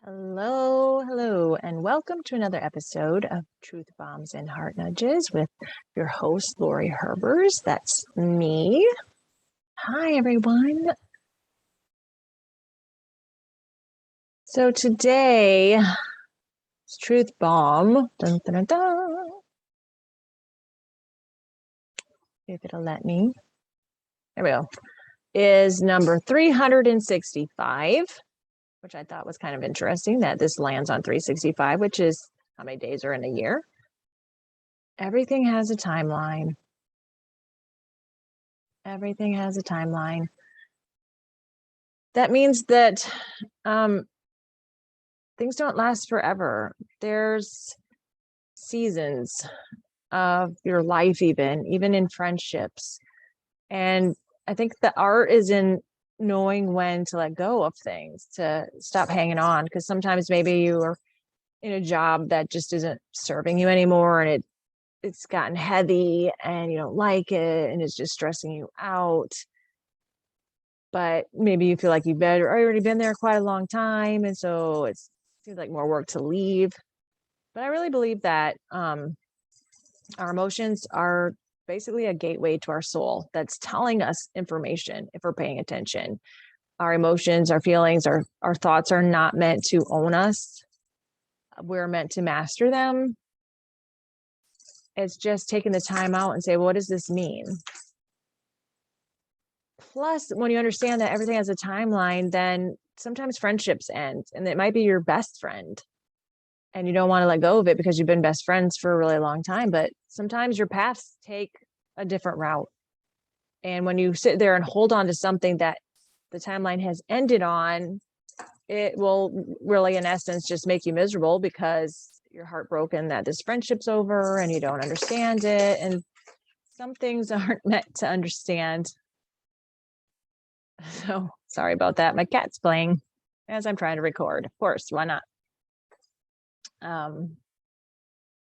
Hello, and welcome to another episode of Truth Bombs and Heart Nudges with your host, Lori Herbers. That's me. Hi, everyone. So today, Truth Bomb, dun, dun, dun, dun. If it'll let me. There we go. Is number 365, which I thought was kind of interesting that this lands on 365, which is how many days are in a year. Everything has a timeline. Everything has a timeline. That means that things don't last forever. There's seasons of your life, even in friendships. And I think the art is in knowing when to let go of things, to stop hanging on. Because sometimes maybe you are in a job that just isn't serving you anymore, and it's gotten heavy and you don't like it and it's just stressing you out. But maybe you feel like you've already been there quite a long time, and so it seems like more work to leave. But I really believe that our emotions are basically a gateway to our soul that's telling us information if we're paying attention. Our emotions, our feelings, our thoughts are not meant to own us. We're meant to master them. It's just taking the time out and say, well, what does this mean? Plus, when you understand that everything has a timeline, then sometimes friendships end, and it might be your best friend. And you don't want to let go of it because you've been best friends for a really long time. But sometimes your paths take a different route. And when you sit there and hold on to something that the timeline has ended on, it will really, in essence, just make you miserable because you're heartbroken that this friendship's over and you don't understand it. And some things aren't meant to understand. So sorry about that. My cat's playing as I'm trying to record. Of course, why not?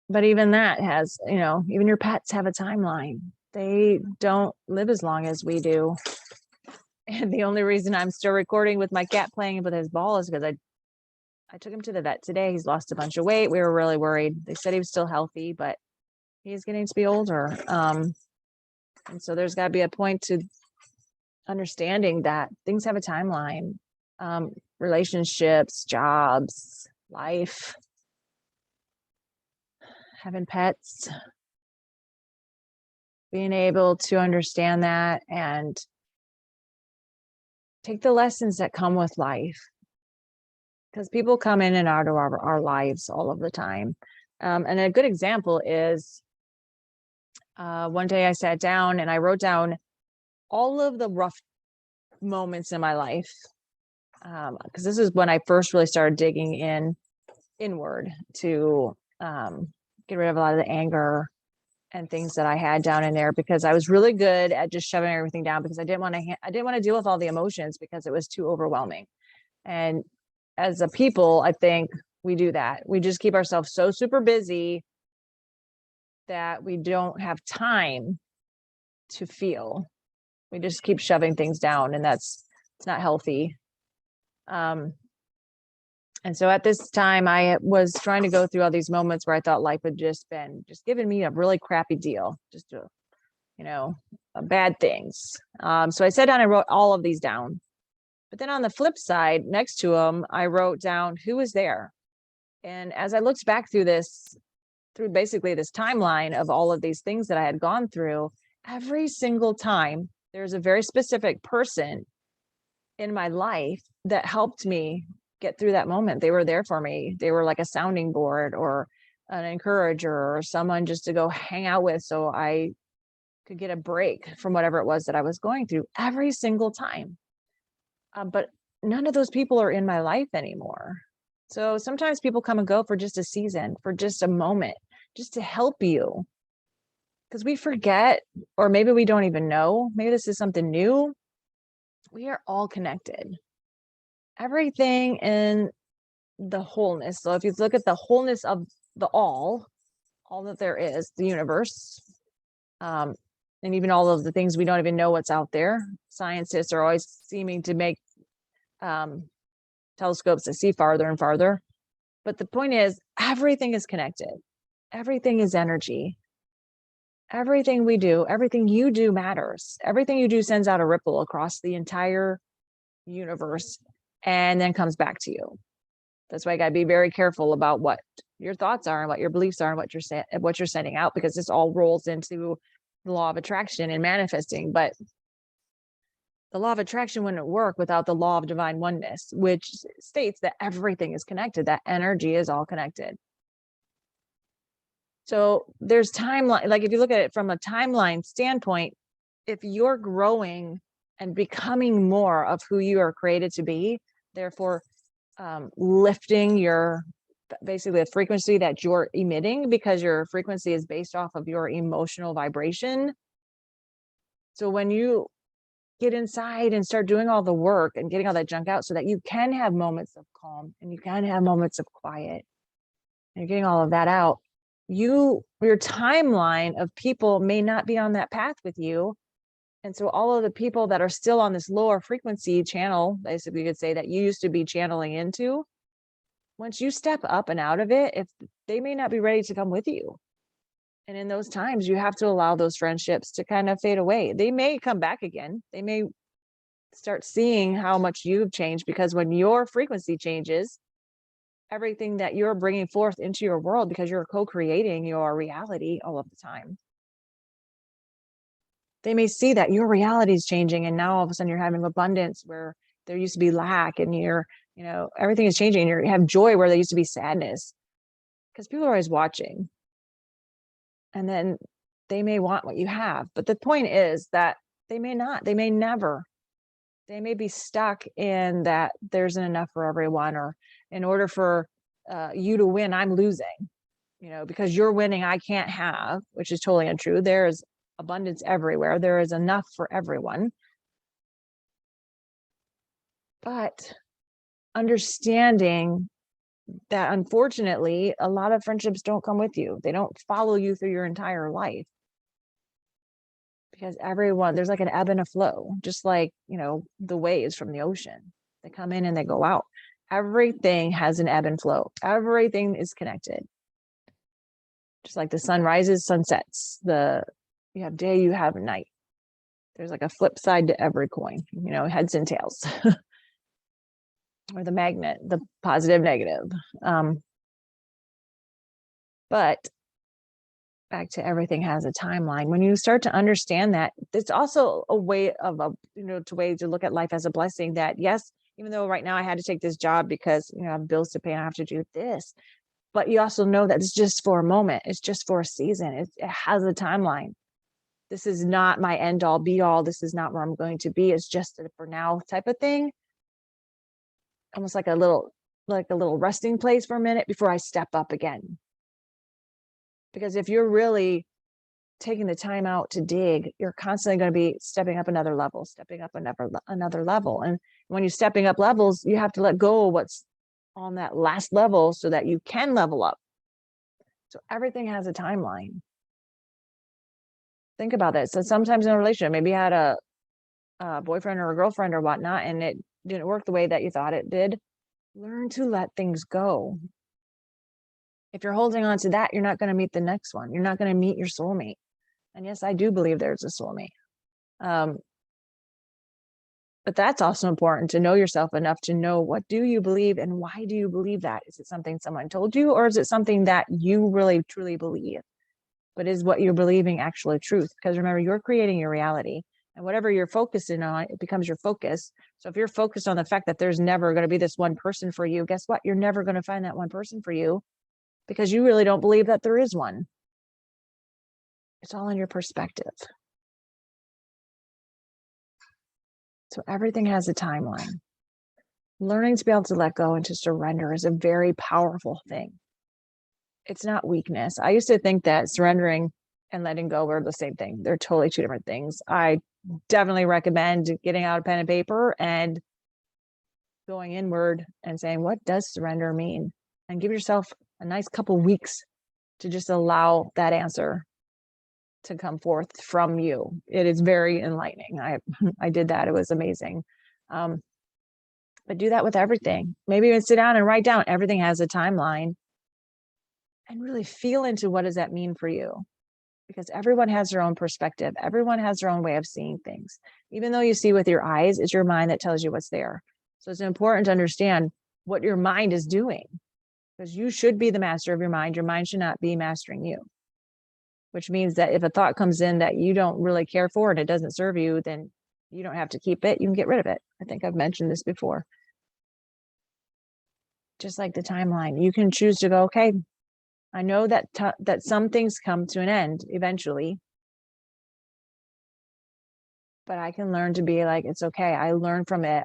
But even that has, even your pets have a timeline. They don't live as long as we do. And the only reason I'm still recording with my cat playing with his ball is because I took him to the vet today. He's lost a bunch of weight. We were really worried. They said he was still healthy, but he's getting to be older. And so there's got to be a point to understanding that things have a timeline. Relationships, jobs, life, having pets, being able to understand that and take the lessons that come with life, because people come in and out of our lives all of the time. And a good example is one day I sat down and I wrote down all of the rough moments in my life, because this is when I first really started digging inward to get rid of a lot of the anger and things that I had down in there, because I was really good at just shoving everything down because I didn't want to deal with all the emotions because it was too overwhelming. And as a people, I think we do that. We just keep ourselves so super busy that we don't have time to feel. We just keep shoving things down, and it's not healthy. And so at this time, I was trying to go through all these moments where I thought life had just given me a really crappy deal, bad things. So I sat down and wrote all of these down. But then on the flip side, next to them, I wrote down who was there. And as I looked back through basically this timeline of all of these things that I had gone through, every single time, there's a very specific person in my life that helped me get through that moment. They were there for me. They were like a sounding board or an encourager or someone just to go hang out with so I could get a break from whatever it was that I was going through every single time. But none of those people are in my life anymore. So sometimes people come and go for just a season, for just a moment, just to help you. Because we forget, or maybe we don't even know, maybe this is something new. We are all connected. Everything in the wholeness. So if you look at the wholeness of the all that there is, the universe, and even all of the things we don't even know what's out there. Scientists are always seeming to make telescopes to see farther and farther. But the point is, everything is connected. Everything is energy. Everything we do, everything you do matters. Everything you do sends out a ripple across the entire universe and then comes back to you. That's why you got to be very careful about what your thoughts are and what your beliefs are and what you're sending out, because this all rolls into the law of attraction and manifesting. But the law of attraction wouldn't work without the law of divine oneness, which states that everything is connected, that energy is all connected. So there's timeline, like if you look at it from a timeline standpoint, if you're growing and becoming more of who you are created to be, therefore lifting your, basically the frequency that you're emitting, because your frequency is based off of your emotional vibration. So when you get inside and start doing all the work and getting all that junk out so that you can have moments of calm and you can have moments of quiet, and you're getting all of that out, your timeline of people may not be on that path with you. And so all of the people that are still on this lower frequency channel, basically you could say, that you used to be channeling into, once you step up and out of it, if they may not be ready to come with you. And in those times, you have to allow those friendships to kind of fade away. They may come back again. They may start seeing how much you've changed, because when your frequency changes, everything that you're bringing forth into your world, because you're co-creating your reality all of the time, they may see that your reality is changing, and now all of a sudden you're having abundance where there used to be lack, and everything is changing, and you have joy where there used to be sadness, because people are always watching. And then they may want what you have, but the point is that they may not, they may never, they may be stuck in that there's not enough for everyone, or in order for you to win, I'm losing, because you're winning, I can't have, which is totally untrue. There is abundance everywhere. There is enough for everyone. But understanding that, unfortunately, a lot of friendships don't come with you. They don't follow you through your entire life, because everyone, there's like an ebb and a flow, just like, the waves from the ocean. They come in and they go out. Everything has an ebb and flow. Everything is connected. Just like the sun rises, sun sets. You have day, you have night. There's like a flip side to every coin, heads and tails. Or the magnet, the positive, negative. But back to everything has a timeline. When you start to understand that, it's also a way of to look at life as a blessing. That yes, even though right now I had to take this job because I have bills to pay and I have to do this, but you also know that it's just for a moment. It's just for a season. It has a timeline. This is not my end all be all. This is not where I'm going to be. It's just a for now type of thing. Almost like a little resting place for a minute before I step up again. Because if you're really taking the time out to dig, you're constantly going to be stepping up another level, stepping up another level. And when you're stepping up levels, you have to let go of what's on that last level so that you can level up. So everything has a timeline. Think about that. So sometimes in a relationship, maybe you had a boyfriend or a girlfriend or whatnot, and it didn't work the way that you thought it did. Learn to let things go. If you're holding on to that, you're not going to meet the next one. You're not going to meet your soulmate. And yes, I do believe there's a soulmate. But that's also important, to know yourself enough to know, what do you believe and why do you believe that? Is it something someone told you, or is it something that you really truly believe? But is what you're believing actually truth? Because remember, you're creating your reality, and whatever you're focusing on, it becomes your focus. So if you're focused on the fact that there's never going to be this one person for you, guess what? You're never going to find that one person for you, because you really don't believe that there is one. It's all in your perspective. So everything has a timeline. Learning to be able to let go and to surrender is a very powerful thing. It's not weakness. I used to think that surrendering and letting go were the same thing. They're totally two different things. I definitely recommend getting out a pen and paper and going inward and saying, what does surrender mean? And give yourself a nice couple weeks to just allow that answer to come forth from you. It is very enlightening. I did that. It was amazing. But do that with everything. Maybe even sit down and write down everything has a timeline and really feel into what does that mean for you? Because everyone has their own perspective. Everyone has their own way of seeing things. Even though you see with your eyes, it's your mind that tells you what's there. So it's important to understand what your mind is doing, because you should be the master of your mind. Your mind should not be mastering you, which means that if a thought comes in that you don't really care for and it doesn't serve you, then you don't have to keep it. You can get rid of it. I think I've mentioned this before. Just like the timeline, you can choose to go, okay, I know that that some things come to an end eventually, but I can learn to be like, it's okay. I learn from it.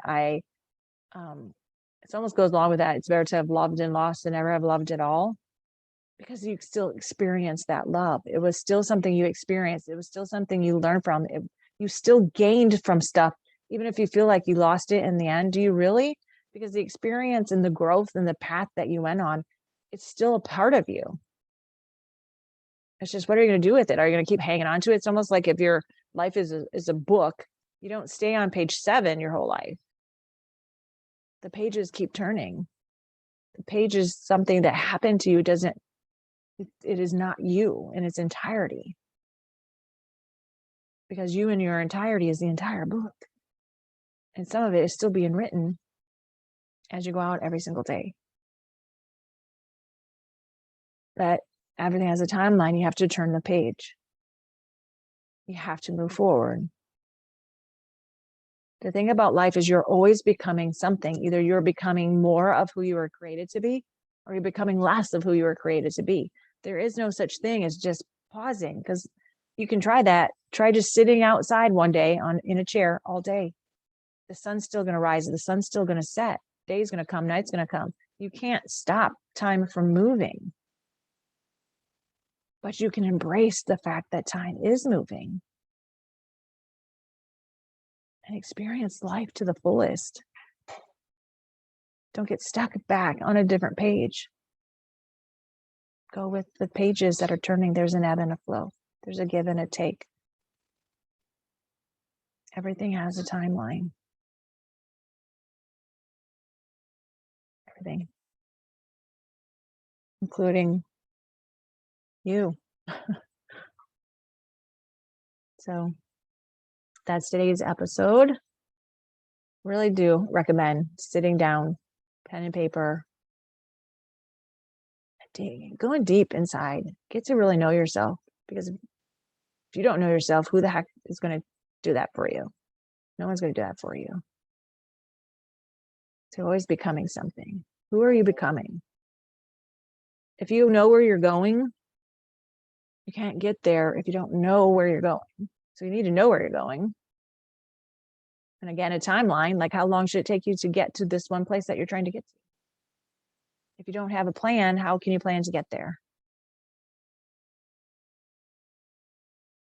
It almost goes along with that. It's better to have loved and lost than never have loved at all, because you still experience that love. It was still something you experienced. It was still something you learned from. You still gained from stuff, even if you feel like you lost it in the end. Do you really? Because the experience and the growth and the path that you went on, it's still a part of you. It's just, what are you going to do with it? Are you going to keep hanging on to it? It's almost like if your life is a book, you don't stay on page 7 your whole life. The pages keep turning. The page is something that happened to you. It is not you in its entirety. Because you in your entirety is the entire book. And some of it is still being written as you go out every single day. But everything has a timeline. You have to turn the page. You have to move forward. The thing about life is you're always becoming something. Either you're becoming more of who you were created to be, or you're becoming less of who you were created to be. There is no such thing as just pausing, because you can try that. Try just sitting outside one day in a chair all day. The sun's still going to rise. The sun's still going to set. Day's going to come. Night's going to come. You can't stop time from moving. But you can embrace the fact that time is moving and experience life to the fullest. Don't get stuck back on a different page. Go with the pages that are turning. There's an ebb and a flow. There's a give and a take. Everything has a timeline. Everything. Including you. So that's today's episode. Really do recommend sitting down, pen and paper, going deep inside. Get to really know yourself, because if you don't know yourself, who the heck is going to do that for you? No one's going to do that for you. So always becoming something. Who are you becoming? If you know where you're going, you can't get there if you don't know where you're going. So you need to know where you're going. And again, a timeline, like how long should it take you to get to this one place that you're trying to get to? If you don't have a plan, how can you plan to get there?